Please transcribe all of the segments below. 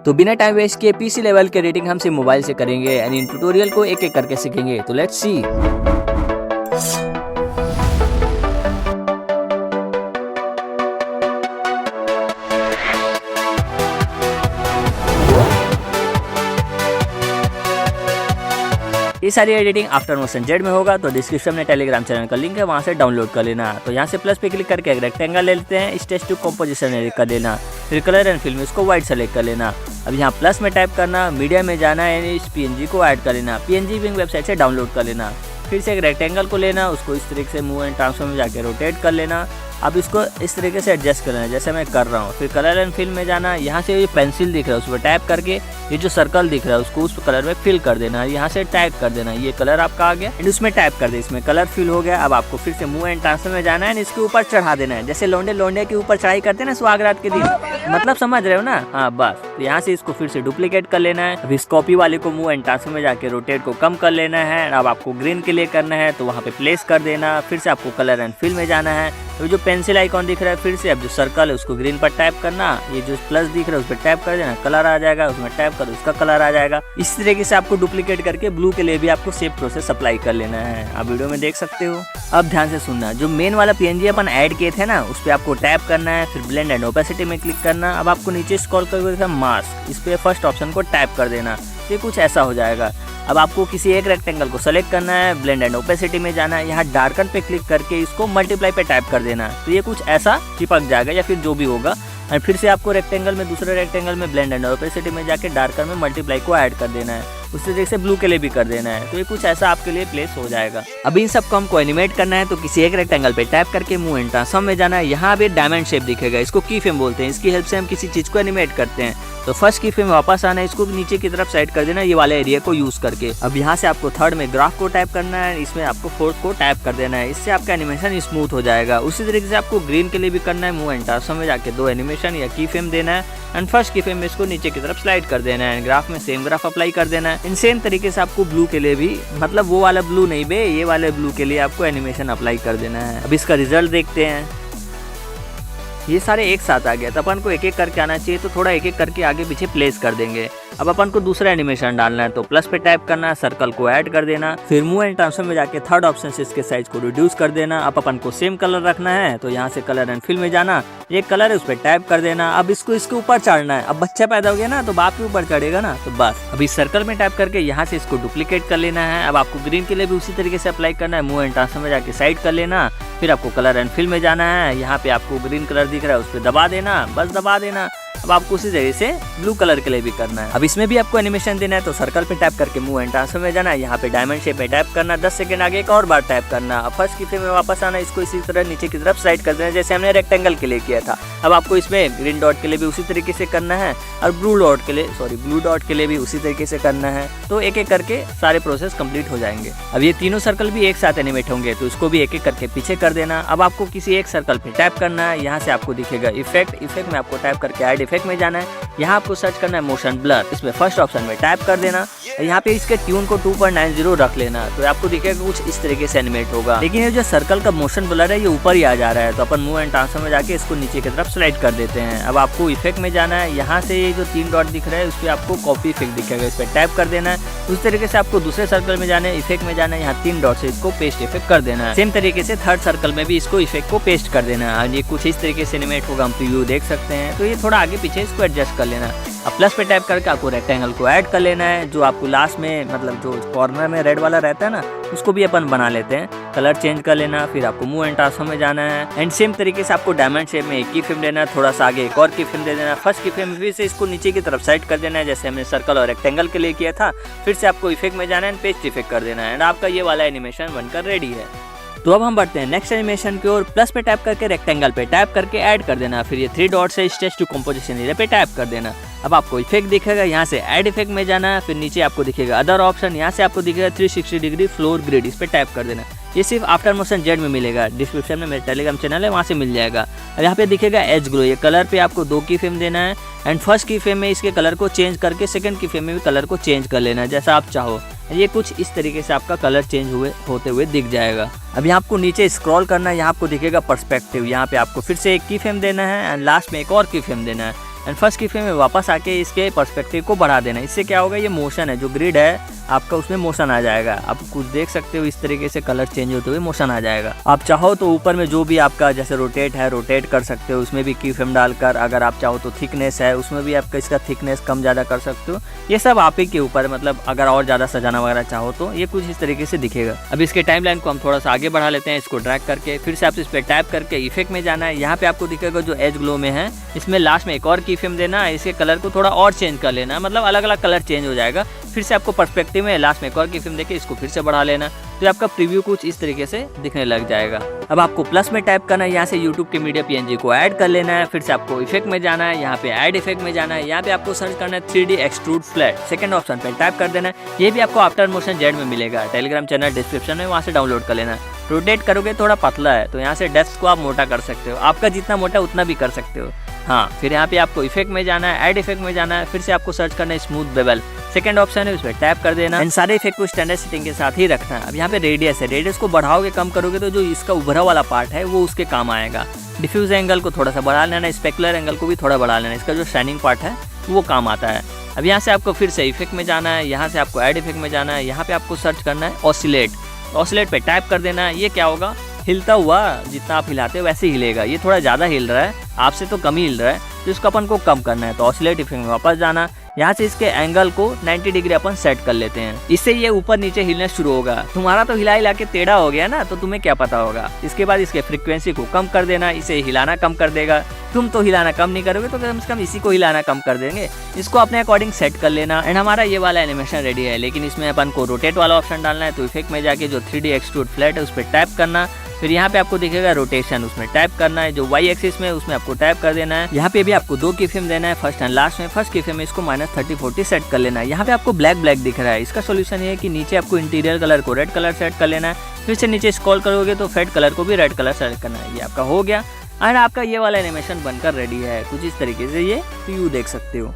तो बिना time waste किए पीसी लेवल के रेटिंग हम सिर्फ मोबाइल से करेंगे एंड इन ट्यूटोरियल को एक एक करके सीखेंगे। तो लेट्स सी। ये सारी एडिटिंग आफ्टर मोशन जेड में होगा, तो डिस्क्रिप्शन में टेलीग्राम चैनल का लिंक है, वहाँ से डाउनलोड कर लेना। तो यहाँ से प्लस पे क्लिक करके एक रेक्टेंगल ले लेते हैं, स्टेज टू कंपोजिशन एडिट कर लेना, फिर कलर एंड फिल्म इसको व्हाइट सेलेक्ट कर लेना। अब यहाँ प्लस में टाइप करना, मीडिया में जाना यानी इस पीएनजी को ऐड कर लेना, पीएनजी विंग वेबसाइट से डाउनलोड कर लेना। फिर से एक रेक्टेंगल को लेना, उसको इस तरीके से मूव एंड ट्रांसफॉर्म में जाके रोटेट कर लेना। अब इसको इस तरीके से एडजस्ट कर लेना जैसे मैं कर रहा हूँ। फिर कलर एंड फिल में जाना, यहाँ से ये पेंसिल दिख रहा है उस पर टैप करके ये जो सर्कल दिख रहा है उसको उस कलर में फिल कर देना, यहाँ से टैप कर देना, ये कलर आपका आ गया एंड उसमें टैप कर दे, इसमें कलर फिल हो गया। अब आपको फिर से मूव एंड ट्रांसफॉर्म में जाना है, इसके ऊपर चढ़ा देना है जैसे लौंडे के ऊपर चढ़ाई करते हैं ना सुहागरात के दिन, मतलब समझ रहे हो ना। हाँ बस, तो यहाँ से इसको फिर से डुप्लीकेट कर लेना है। अब इस कॉपी वाले को मूव एंड ट्रांसफॉर्म में जाके रोटेट को कम कर लेना है। अब आपको ग्रीन के लिए करना है तो वहाँ पे प्लेस कर देना। फिर से आपको कलर एंड फिल में जाना है, तो जो पेंसिल आइकॉन दिख रहा है फिर से अब जो सर्कल है उसको ग्रीन पर टैप करना, ये जो प्लस दिख रहा है उस पर टैप कर देना, कलर आ जाएगा, उसमें टैप कर उसका कलर आ जाएगा। इस तरीके से आपको डुप्लीकेट करके ब्लू के लिए भी आपको सेम प्रोसेस अप्लाई कर लेना है। आप वीडियो में देख सकते हो। अब ध्यान से सुनना, जो मेन वाला पीएनजी अपन ऐड किए थे ना उस पर आपको टैप करना है, फिर ब्लेंड एंड ओपेसिटी में क्लिक करना। अब आपको नीचे स्क्रॉल करके मास्क, इस पे फर्स्ट ऑप्शन को टैप कर देना, ये कुछ ऐसा हो जाएगा। अब आपको किसी एक रेक्टेंगल को सेलेक्ट करना है, ब्लेंड एंड ओपेसिटी में जाना है, यहाँ डार्कन पे क्लिक करके इसको मल्टीप्लाई पे टैप कर देना, तो ये कुछ ऐसा चिपक जाएगा या फिर जो भी होगा। और फिर से आपको रेक्टेंगल में दूसरे रेक्टेंगल में ब्लेंड एंड ओपेसिटी में जाके डार्कन में मल्टीप्लाई को ऐड कर देना है, उसी तरीके से ब्लू के लिए भी कर देना है, तो ये कुछ ऐसा आपके लिए प्लेस हो जाएगा। अब इन सबको हमको एनिमेट करना है, तो किसी एक रेक्टेंगल पे टैप करके मूव एंड ट्रांसफॉर्म में जाना है। यहाँ पे डायमंड शेप दिखेगा, इसको की फ्रेम बोलते हैं, इसकी हेल्प से हम किसी चीज को एनिमेट करते हैं। तो फर्स्ट की फ्रेम वापस आना है, इसको नीचे की तरफ साइड कर देना ये वाले एरिया को यूज करके। अब यहाँ से आपको थर्ड में ग्राफ को टैप करना है, इसमें आपको फोर्थ को टैप कर देना है, इससे आपका एनिमेशन स्मूथ हो जाएगा। उसी तरीके से आपको ग्रीन के लिए भी करना है, मूव एंड ट्रांसफॉर्म में जाके दो एनिमेशन या की फ्रेम देना है एंड फर्स्ट की फ्रेम में इसको नीचे की तरफ स्लाइड कर देना है, ग्राफ में सेम ग्राफ अप्लाई कर देना है। इन सेम तरीके से आपको ब्लू के लिए भी, मतलब वो वाला ब्लू नहीं बे, ये वाले ब्लू के लिए आपको एनिमेशन अप्लाई कर देना है। अब इसका रिजल्ट देखते हैं। ये सारे एक साथ आ गया, तो अपन को एक एक करके आना चाहिए, तो थोड़ा एक एक करके आगे पीछे प्लेस कर देंगे। अब अपन को दूसरा एनिमेशन डालना है, तो प्लस पे टैप करना है, सर्कल को ऐड कर देना, फिर मूव एंड ट्रांसफॉर्म में जाके थर्ड ऑप्शन से इसके साइज को रिड्यूस कर देना। अब अपन को सेम कलर रखना है, तो यहाँ से कलर एंड फिल में जाना, एक कलर है उस पर टैप कर देना। अब इसको इसके ऊपर चढ़ना है, अब बच्चा पैदा हो गया ना तो बाप के ऊपर चढ़ेगा ना, तो बस अब इस सर्कल में टैप करके यहाँ से इसको डुप्लीकेट कर लेना है। अब आपको ग्रीन के लिए भी उसी तरीके से अप्लाई करना है, मूव एंड ट्रांसफॉर्म में जाके साइड कर लेना, फिर आपको कलर एंड फिल में जाना है, यहाँ पे आपको ग्रीन कलर दिख रहा है उस पर दबा देना, बस दबा देना। अब आपको उसी जगह से ब्लू कलर के लिए भी करना है। अब इसमें भी आपको एनिमेशन देना है, तो सर्कल पे टैप करके मूव एंड ट्रांसफॉर्म में जाना है, यहाँ पे डायमंड शेप पे टैप करना, 10 सेकंड आगे एक और बार टैप करना। अब फर्स्ट की फ्रेम में वापस आना, इसको इसी तरह नीचे की तरफ स्लाइड कर देना जैसे हमने रेक्टेंगल के लिए किया था। अब आपको इसमें ग्रीन डॉट के लिए भी उसी तरीके से करना है और ब्लू डॉट के लिए भी उसी तरीके से करना है। तो एक एक करके सारे प्रोसेस कंप्लीट हो जाएंगे। अब ये तीनों सर्कल भी एक साथ एनिमेट होंगे, तो इसको भी एक एक करके पीछे कर देना। अब आपको किसी एक सर्कल पे टैप करना है, यहाँ से आपको दिखेगा इफेक्ट में आपको टैप करके ऐड इफेक्ट में जाना है, यहाँ आपको सर्च करना है मोशन ब्लर, इसमें फर्स्ट ऑप्शन में टैप कर देना, यहाँ पे इसके ट्यून को 2.90 रख लेना, तो आपको दिखेगा कुछ इस तरीके से एनिमेट होगा। लेकिन ये जो सर्कल का मोशन ब्लर है ये ऊपर ही आ जा रहा है, तो अपन मूव एंड ट्रांसफॉर्म में जाके इसको नीचे की तरफ स्लाइड कर देते हैं। अब आपको इफेक्ट में जाना है, यहाँ से ये जो 3 डॉट दिख रहा है उस पर आपको कॉपी इफेक्ट दिखेगा, इस पर टैप कर देना है। उस तरीके से आपको दूसरे सर्कल में जाना है, इफेक्ट में जाना है, यहाँ 3 डॉट से इसको पेस्ट इफेक्ट कर देना है। सेम तरीके से थर्ड सर्कल में भी इसको इफेक्ट को पेस्ट कर देना है, ये कुछ इस तरीके से एनिमेट होगा, हम प्रीव्यू देख सकते हैं। तो ये थोड़ा आगे पीछे इसको एडजस्ट कर लेना। अब प्लस पे टैप करके आपको रेक्टेंगल को ऐड कर लेना है, जो आपको लास्ट में मतलब जो कॉर्नर में रेड वाला रहता है ना उसको भी अपन बना लेते हैं, कलर चेंज कर लेना। फिर आपको मूव एंड ट्रांसफॉर्म में जाना है एंड सेम तरीके से आपको डायमंड शेप में एक की फ्रेम देना है, थोड़ा सा आगे एक और की फ्रेम दे देना, फर्स्ट की फ्रेम फिर से इसको नीचे की तरफ साइड कर देना है जैसे हमने सर्कल और रेक्टेंगल के लिए किया था। फिर से आपको इफेक्ट में जाना है, पेस्ट इफेक्ट कर देना है एंड आपका ये वाला एनिमेशन बनकर रेडी है। तो अब हम बढ़ते हैं नेक्स्ट एनिमेशन की ओर। प्लस पे टैप करके रेक्टेंगल पे टैप करके ऐड कर देना, फिर ये 3 डॉट से स्टेज टू कंपोजिशन एरिया पे टैप कर देना। अब आपको इफेक्ट दिखेगा, यहाँ से ऐड इफेक्ट में जाना है, फिर नीचे आपको दिखेगा अदर ऑप्शन, यहाँ से आपको दिखेगा 360 डिग्री फ्लोर ग्रिड, इस पे टैप कर देना। ये सिर्फ आफ्टर मोशन जेड में मिलेगा, डिस्क्रिप्शन में मेरे टेलीग्राम चैनल है वहाँ से मिल जाएगा। अब यहाँ पे दिखेगा एज ग्लो, ये कलर पे आपको 2 की फ्रेम देना है एंड फर्स्ट की फ्रेम में इसके कलर को चेंज करके सेकंड की फ्रेम में भी कलर को चेंज कर लेना है जैसा आप चाहो। ये कुछ इस तरीके से आपका कलर चेंज होते हुए दिख जाएगा। अब यहाँ आपको नीचे स्क्रॉल करना है, यहाँ आपको दिखेगा पर्सपेक्टिव, यहाँ पे आपको फिर से एक की फ्रेम देना है एंड लास्ट में एक और की फ्रेम देना है। एंड फर्स्ट की फ्रेम में वापस आके इसके पर्सपेक्टिव को बढ़ा देना। इससे क्या होगा, ये मोशन है जो ग्रिड है आपका उसमें मोशन आ जाएगा। आप कुछ देख सकते हो इस तरीके से कलर चेंज होते हुए मोशन आ जाएगा। आप चाहो तो ऊपर में जो भी आपका जैसे रोटेट है रोटेट कर सकते हो, उसमें भी की फ्रेम डालकर। अगर आप चाहो तो थिकनेस है उसमें भी आपका इसका थिकनेस कम ज़्यादा कर सकते हो। ये सब आप ही के ऊपर, मतलब अगर और ज़्यादा सजाना वगैरह चाहो तो ये कुछ इस तरीके से दिखेगा। अब इसके टाइमलाइन को हम थोड़ा सा आगे बढ़ा लेते हैं, इसको ड्रैग करके फिर से आप इस पर टैप करके इफेक्ट में जाना है। यहाँ पे आपको दिखेगा जो एज ग्लो में है, इसमें लास्ट में एक और की फ्रेम देना है। इसके कलर को थोड़ा और चेंज कर लेना, मतलब अलग अलग कलर चेंज हो जाएगा। फिर से आपको पर्सपेक्टिव में लास्ट में एक और की फ्रेम देके इसको फिर से बढ़ा लेना, तो आपका प्रीव्यू कुछ इस तरीके से दिखने लग जाएगा। अब आपको प्लस में टैप करना है, यहाँ से YouTube के मीडिया PNG को ऐड कर लेना है। फिर से आपको इफेक्ट में जाना है, यहाँ पे ऐड इफेक्ट में जाना है। यहाँ पे आपको सर्च करना है 3D extrude flat, second option पे टैप कर देना है। ये भी आपको आफ्टर मोशन जेड में मिलेगा, टेलीग्राम चैनल डिस्क्रिप्शन में, वहाँ से डाउनलोड कर लेना है। रोटेट करोगे थोड़ा पतला है तो यहाँ से डेप्थ को आप मोटा कर सकते हो, आपका जितना मोटा उतना भी कर सकते हो। हाँ, फिर यहाँ पे आपको इफेक्ट में जाना है, ऐड इफेक्ट में जाना है। फिर से आपको सर्च करना है स्मूथ बेवल, सेकंड ऑप्शन है उस पर टैप कर देना एंड सारे इफेक्ट को स्टैंडर्ड सेटिंग के साथ ही रखना है। अब यहाँ पे रेडियस है, रेडियस को बढ़ाओगे कम करोगे तो जो इसका उभरा वाला पार्ट है वो उसके काम आएगा। डिफ्यूज एंगल को थोड़ा सा बढ़ा लेना, स्पेकुलर एंगल को भी थोड़ा बढ़ा लेना, इसका जो शाइनिंग पार्ट है वो काम आता है। अब यहाँ से आपको फिर से इफेक्ट में जाना है, यहाँ से आपको ऐड इफेक्ट में जाना है। यहाँ पे आपको सर्च करना है ऑसिलेट, ऑसिलेट पे टैप कर देना है। ये क्या होगा, हिलता हुआ जितना आप हिलाते हो वैसे ही हिलेगा। ये थोड़ा ज़्यादा हिल रहा है, आपसे तो कम ही हिल रहा है, तो इसको अपन को कम करना है। तो ऑसिलेट इफेक्ट में वापस जाना, यहाँ से इसके एंगल को 90 डिग्री अपन सेट कर लेते हैं। इससे ये ऊपर नीचे हिलना शुरू होगा। तुम्हारा तो हिला हिला के टेढ़ा हो गया ना, तो तुम्हें क्या पता होगा। इसके बाद इसके फ्रीक्वेंसी को कम कर देना, इसे हिलाना कम कर देगा। तुम तो हिलाना कम नहीं करोगे तो कम से कम इसी को हिलाना कम कर देंगे। इसको अपने अकॉर्डिंग सेट कर लेना एंड हमारा ये वाला एनिमेशन रेडी है। लेकिन इसमें अपन को रोटेट वाला ऑप्शन डालना है, तो इफेक्ट में जाके जो 3D एक्सट्रूड फ्लैट है उस पर टैप करना। फिर यहाँ पे आपको दिखेगा रोटेशन, उसमें टैप करना है। जो Y एक्सिस में उसमें आपको टैप कर देना है। यहाँ पे भी आपको 2 की फ्रेम देना है, फर्स्ट एंड लास्ट में। फर्स्ट की फ्रेम में इसको -30-40 सेट कर लेना है। यहाँ पे आपको ब्लैक ब्लैक दिख रहा है, इसका सोल्यूशन ये है कि नीचे आपको इंटीरियर कलर को रेड कलर सेट कर लेना है। फिर से नीचे स्क्रॉल करोगे तो फेड कलर को भी रेड कलर सेलेक्ट करना है। ये आपका हो गया एंड आपका ये वाला एनिमेशन बनकर रेडी है। कुछ इस तरीके से ये व्यू देख सकते हो।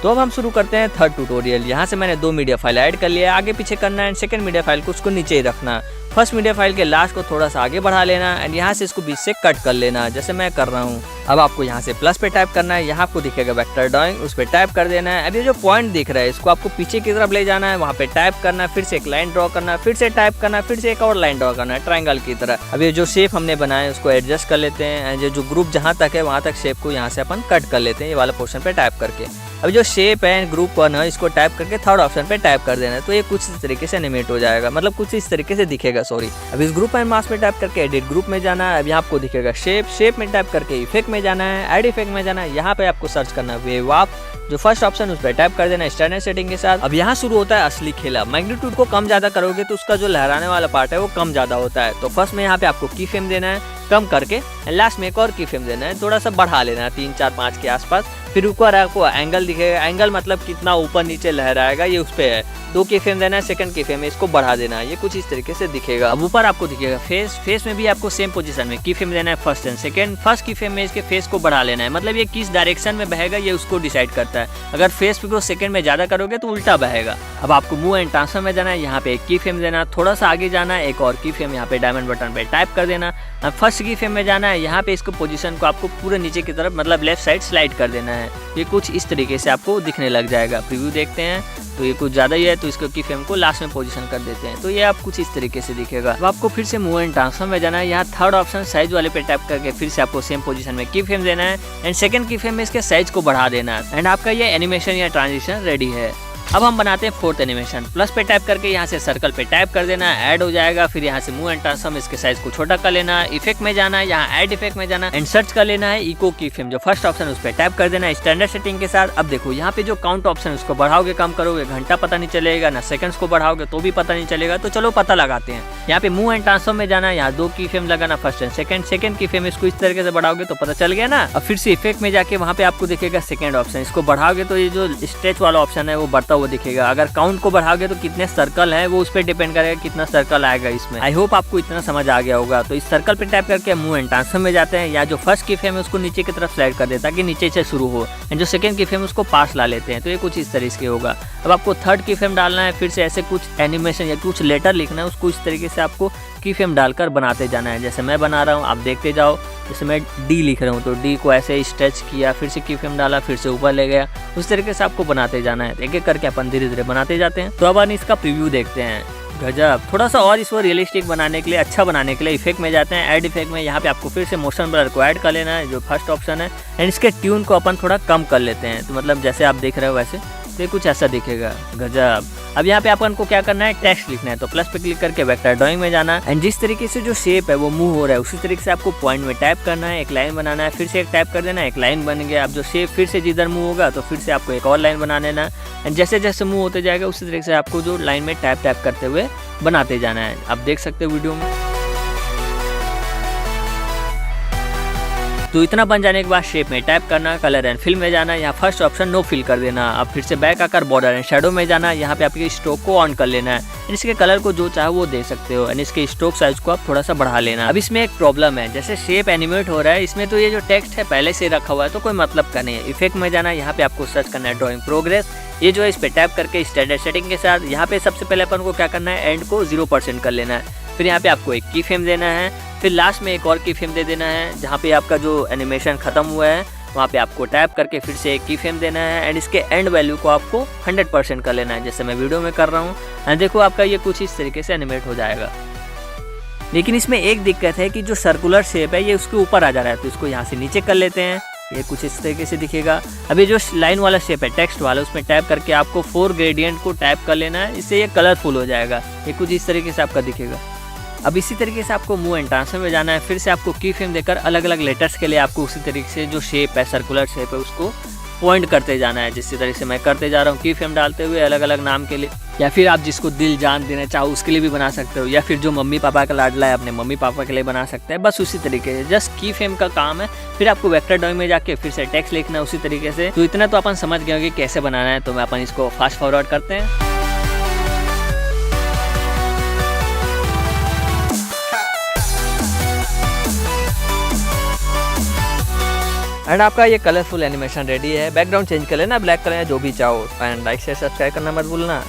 तो अब हम शुरू करते हैं थर्ड ट्यूटोरियल। यहाँ से मैंने 2 मीडिया फाइल ऐड कर लिया है, आगे पीछे करना है एंड सेकंड मीडिया फाइल को उसको नीचे ही रखना। फर्स्ट मीडिया फाइल के लास्ट को थोड़ा सा आगे बढ़ा लेना एंड यहाँ से इसको बीच से कट कर लेना, जैसे मैं कर रहा हूँ। अब आपको यहाँ से प्लस पे टाइप करना है, यहाँ आपको दिखेगा वेक्टर ड्राइंग, उस पर टाइप कर देना है। अब ये जो पॉइंट दिख रहा है इसको आपको पीछे की तरफ ले जाना है, वहाँ पे टाइप करना है, फिर से एक लाइन ड्रॉ करना है, फिर से टाइप करना है, फिर से एक और लाइन ड्रॉ करना है ट्रायंगल की तरह। अब ये जो शेप हमने बनाया है उसको एडजस्ट कर लेते हैं एंड जो ग्रुप जहाँ तक है वहाँ तक शेप को यहाँ से अपन कट कर लेते हैं, ये वाला पोर्शन पे टाइप करके। अब जो शेप है ग्रुप 1 है इसको टाइप करके थर्ड ऑप्शन पे टाइप कर देना है, तो ये कुछ इस तरीके से एनिमेट हो जाएगा, मतलब कुछ इस तरीके से दिखेगा। सॉरी, अब इस ग्रुप एंड मास्क में टाइप करके एडिट ग्रुप में जाना है। अब यहाँ आपको दिखेगा शेप, शेप में टाइप करके इफेक्ट में जाना है, ऐड इफेक्ट में जाना है। यहाँ पे आपको सर्च करना है वेव ऑफ, जो फर्स्ट ऑप्शन उस पर टाइप कर देना है स्टैंडर्ड सेटिंग के साथ। अब यहाँ शुरू होता है असली खेला। मैग्नीट्यूड को कम ज्यादा करोगे तो उसका जो लहराने वाला पार्ट है वो कम ज्यादा होता है। तो फर्स्ट में यहाँ पे आपको की फ्रेम देना है कम करके, लास्ट में एक और की फ्रेम देना है, थोड़ा सा बढ़ा लेना है 3, 4, 5 के आसपास। फिर ऊपर आपको एंगल दिखेगा, एंगल मतलब कितना ऊपर नीचे लहराएगा ये उस पे है। 2 की फ्रेम देना है, सेकंड की फ्रेम में इसको बढ़ा देना है, ये कुछ इस तरीके से दिखेगा। अब ऊपर आपको दिखेगा फेस, फेस में भी आपको सेम पोजीशन में की फ्रेम देना है फर्स्ट एंड सेकंड। फर्स्ट की फ्रेम में इसके फेस को बढ़ा लेना है, मतलब ये किस डायरेक्शन में बहेगा ये उसको डिसाइड करता है। अगर फेस को सेकंड में ज्यादा करोगे तो उल्टा बहेगा। अब आपको मूव एंड ट्रांसफर में जाना है, यहाँ पे एक की फ्रेम देना, थोड़ा सा आगे जाना है, एक और की फ्रेम यहाँ पे डायमंड बटन पे टाइप कर देना। अब फर्स्ट की फ्रेम में जाना है, यहाँ पे इसको पोजीशन को आपको पूरे नीचे की तरफ मतलब लेफ्ट साइड स्लाइड कर देना है। ये कुछ इस तरीके से आपको दिखने लग जाएगा। प्रीव्यू देखते हैं तो ये कुछ ज़्यादा ही है, तो इसको की फ्रेम को लास्ट में पोजीशन कर देते हैं, तो ये आप कुछ इस तरीके से दिखेगा। अब आपको फिर से मूव एंड ट्रांसफर में जाना है, यहाँ थर्ड ऑप्शन साइज वाले पे टैप करके फिर से आपको सेम पोजीशन में की फ्रेम देना है एंड सेकंड की फ्रेम में इसके साइज को बढ़ा देना है एंड आपका ये एनिमेशन या ट्रांजिशन रेडी है। अब हम बनाते हैं फोर्थ एनिमेशन। प्लस पे टाइप करके यहाँ से सर्कल पे टाइप कर देना है, ऐड हो जाएगा। फिर यहाँ से मूव एंड ट्रांसफॉर्म, इसके साइज को छोटा कर लेना है, इफेक्ट में जाना है, यहाँ ऐड इफेक्ट में जाना एंड सर्च कर लेना है इको की फ्रेम, जो फर्स्ट ऑप्शन उस पर टाइप कर देना है स्टैंडर्ड सेटिंग के साथ। अब देखो यहाँ पे जो काउंट ऑप्शन उसको बढ़ाओगे कम करोगे घंटा पता नहीं चलेगा, ना सेकंड्स को बढ़ाओगे तो भी पता नहीं चलेगा। तो चलो पता लगाते हैं। यहाँ पे मूव एंड ट्रांसफॉर्म में जाना है, यहाँ 2 की फ्रेम लगाना फर्स्ट एंड सेकंड की फ्रेम इसको इस तरीके से बढ़ाओगे तो पता चल गया ना। अब फिर से इफेक्ट में जाके वहाँ पे आपको दिखेगा सेकंड ऑप्शन, इसको बढ़ाओगे तो ये जो स्ट्रेच वाला ऑप्शन है वो बढ़ता हुआ दिखेगा। अगर काउंट को बढ़ाओगे तो कितने सर्कल है वो उस पर डिपेंड करेगा कितना सर्कल आएगा इसमें। आई होप आपको इतना समझ आ गया होगा। तो इस सर्कल पे टाइप करके मूव एंड ट्रांसफॉर्म में जाते हैं, या जो फर्स्ट की फ्रेम है उसको नीचे की तरफ स्लाइड कर देता है कि नीचे से शुरू हो एंड जो सेकंड की फ्रेम उसको पास ला लेते हैं, तो ये कुछ इस तरीके से होगा। अब आपको थर्ड की फ्रेम डालना है, फिर से ऐसे कुछ एनिमेशन या कुछ लेटर लिखना है, उसको इस तरीके से आपको की फ्रेम डालकर बनाते जाना है, जैसे मैं बना रहा हूँ आप देखते जाओ। जैसे मैं डी लिख रहा हूँ तो डी को ऐसे स्ट्रेच किया, फिर से की फ्रेम डाला, फिर से ऊपर ले गया। उस तरीके से आपको बनाते जाना है। एक एक करके अपन धीरे धीरे बनाते जाते हैं। तो अब अपन इसका प्रीव्यू देखते हैं। गजब, थोड़ा सा और इसको रियलिस्टिक बनाने के लिए, अच्छा बनाने के लिए इफेक्ट में जाते हैं। ऐड इफेक्ट में यहाँ पे आपको फिर से मोशन ब्लर को ऐड कर लेना है, जो फर्स्ट ऑप्शन है। एंड इसके ट्यून को अपन थोड़ा कम कर लेते हैं। तो मतलब जैसे आप देख रहे हो वैसे तो ये कुछ ऐसा दिखेगा। गजब। अब यहाँ पे अपन को क्या करना है, टेक्स्ट लिखना है। तो प्लस पे क्लिक करके वेक्टर ड्राइंग में जाना है। एंड जिस तरीके से जो शेप है वो मूव हो रहा है उसी तरीके से आपको पॉइंट में टाइप करना है, एक लाइन बनाना है, फिर से एक टाइप कर देना है, एक लाइन बन गया। अब जो शेप फिर से जिधर मूव होगा तो फिर से आपको एक और लाइन बना लेना है। एंड जैसे जैसे मूव होते जाएगा उसी तरीके से आपको जो लाइन में टाइप करते हुए बनाते जाना है। आप देख सकते हो वीडियो में। तो इतना बन जाने के बाद शेप में टाइप करना, कलर एंड फिल में जाना, यहाँ फर्स्ट ऑप्शन नो फिल कर देना। अब फिर से बैक आकर बॉर्डर एंड शेडो में जाना, यहाँ पे आपके स्ट्रोक को ऑन कर लेना है। इसके कलर को जो चाहे वो दे सकते हो। एंड इसके स्ट्रोक साइज को आप थोड़ा सा बढ़ा लेना। अब इसमें एक प्रॉब्लम है, जैसे शेप एनिमेट हो रहा है इसमें, तो ये जो टेक्स्ट है पहले से रखा हुआ है तो कोई मतलब का नहीं है। इफेक्ट में जाना, यहाँ पे आपको सर्च करना है ड्रॉइंग प्रोग्रेस। ये जो है इस पे टैप करके स्टैंडर्ड सेटिंग के साथ यहाँ पे सबसे पहले अपन को क्या करना है, एंड को 0% कर लेना है। फिर यहाँ पे आपको एक की फ्रेम देना है। फिर लास्ट में एक और की फ्रेम दे देना है। जहाँ पे आपका जो एनिमेशन खत्म हुआ है वहाँ पे आपको टैप करके फिर से एक की फ्रेम देना है। एंड इसके एंड वैल्यू को आपको 100% कर लेना है, जैसे मैं वीडियो में कर रहा हूँ। एंड देखो आपका ये कुछ इस तरीके से एनिमेट हो जाएगा। लेकिन इसमें एक दिक्कत है कि जो सर्कुलर शेप है ये उसके ऊपर आ जा रहा है, तो इसको यहाँ से नीचे कर लेते हैं। ये कुछ इस तरीके से दिखेगा। अभी जो लाइन वाला शेप है टेक्स्ट वाला, उसमें टैप करके आपको 4 ग्रेडियंट को टैप कर लेना है। इससे ये कलरफुल हो जाएगा। ये कुछ इस तरीके से आपका दिखेगा। अब इसी तरीके से आपको मूव एंड ट्रांसफर में जाना है। फिर से आपको की फ्रेम देकर अलग अलग लेटर्स के लिए आपको उसी तरीके से जो शेप है सर्कुलर शेप है उसको पॉइंट करते जाना है। जिस तरीके से मैं करते जा रहा हूँ की फ्रेम डालते हुए अलग अलग नाम के लिए, या फिर आप जिसको दिल जान देना चाहो उसके लिए भी बना सकते हो, या फिर जो मम्मी पापा का लाडला है अपने मम्मी पापा के लिए बना सकते हैं। बस उसी तरीके से जस्ट की फ्रेम का काम है। फिर आपको वेक्टर ड्राइंग में जाके फिर से टेक्स्ट लिखना है उसी तरीके से। तो इतना तो अपन समझ गए होंगे कैसे बनाना है। तो मैं अपन इसको फास्ट फॉरवर्ड करते हैं। एंड आपका ये कलरफुल एनिमेशन रेडी है। बैकग्राउंड चेंज कर लेना, ब्लैक कलर या जो भी चाहो। एंड लाइक शेयर सब्सक्राइब करना मत भूलना।